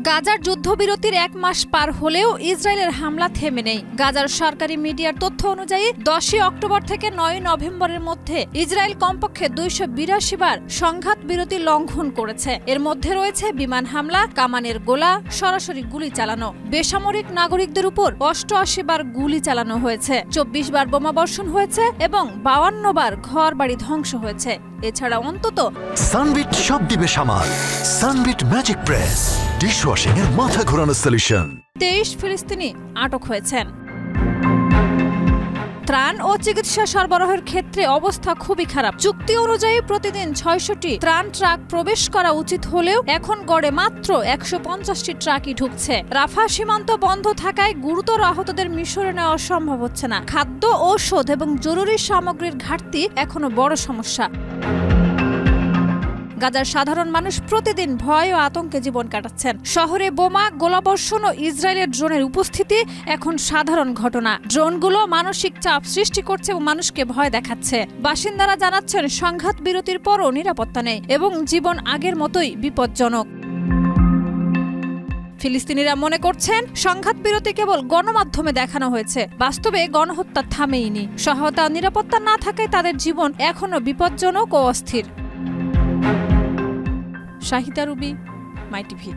গাজার যুদ্ধবিরতির ১ মাস পার হলেও ইসরায়েলের হামলা থেমে নেই। গাজার সরকারি মিডিয়ার তথ্য অনুযায়ী ১০ অক্টোবর থেকে ৯ নভেম্বরের মধ্যে ইসরায়েল কমপক্ষে ২৮২ বার সংঘাত বিরতি লঙ্ঘন করেছে। এর মধ্যে রয়েছে বিমান হামলা, কামানের গোলা, সরাসরি গুলি চালানো। বেসামরিক নাগরিকদের উপর ৮৮ বার গুলি চালানো হয়েছে, ২৪ বার বোমাবর্ষণ হয়েছে এবং ৫২ বার ঘরবাড়ি ধ্বংস হয়েছে। এছাড়া অন্তত সানবিট সব দিবে সামাল। সানবিট ম্যাজিক প্রেস ডিশওয়াশিং এর মাথা ঘোরানো সলিউশন। ২৩ ফিলিস্তিনি আটক হয়েছেন। ত্রাণ ও চিকিৎসা সরবরাহের ক্ষেত্রে অবস্থা খুবই খারাপ। চুক্তি অনুযায়ী প্রতিদিন ৬০০টি ত্রাণ ট্রাক প্রবেশ করা উচিত হলেও এখন গড়ে মাত্র ১৫০টি ট্রাকই ঢুকছে। রাফা সীমান্ত বন্ধ থাকায় গুরুতর আহতদের মিশরে নেওয়া সম্ভব হচ্ছে না। খাদ্য, ঔষধ এবং জরুরি সামগ্রীর ঘাটতি এখনো বড় সমস্যা। গাজার সাধারণ মানুষ প্রতিদিন ভয় ও আতঙ্কে জীবন কাটাচ্ছেন। শহরে বোমা, গোলাবর্ষণ ও ইসরায়েলের ড্রোনের উপস্থিতি এখন সাধারণ ঘটনা। ড্রোনগুলো মানসিক চাপ সৃষ্টি করছে ও মানুষকে ভয় দেখাচ্ছে। বাসিন্দারা জানাচ্ছেন সংঘাত বিরতির পরও নিরাপত্তা নেই এবং জীবন আগের মতোই বিপজ্জনক। ফিলিস্তিনিরা মনে করছেন সংঘাত বিরতি কেবল গণমাধ্যমে দেখানো হয়েছে, বাস্তবে গণহত্যা থামেইনি। সহায়তা ও নিরাপত্তা না থাকায় তাদের জীবন এখনো বিপজ্জনক ও অস্থির। শাহিদা রুবি, মাই টিভি।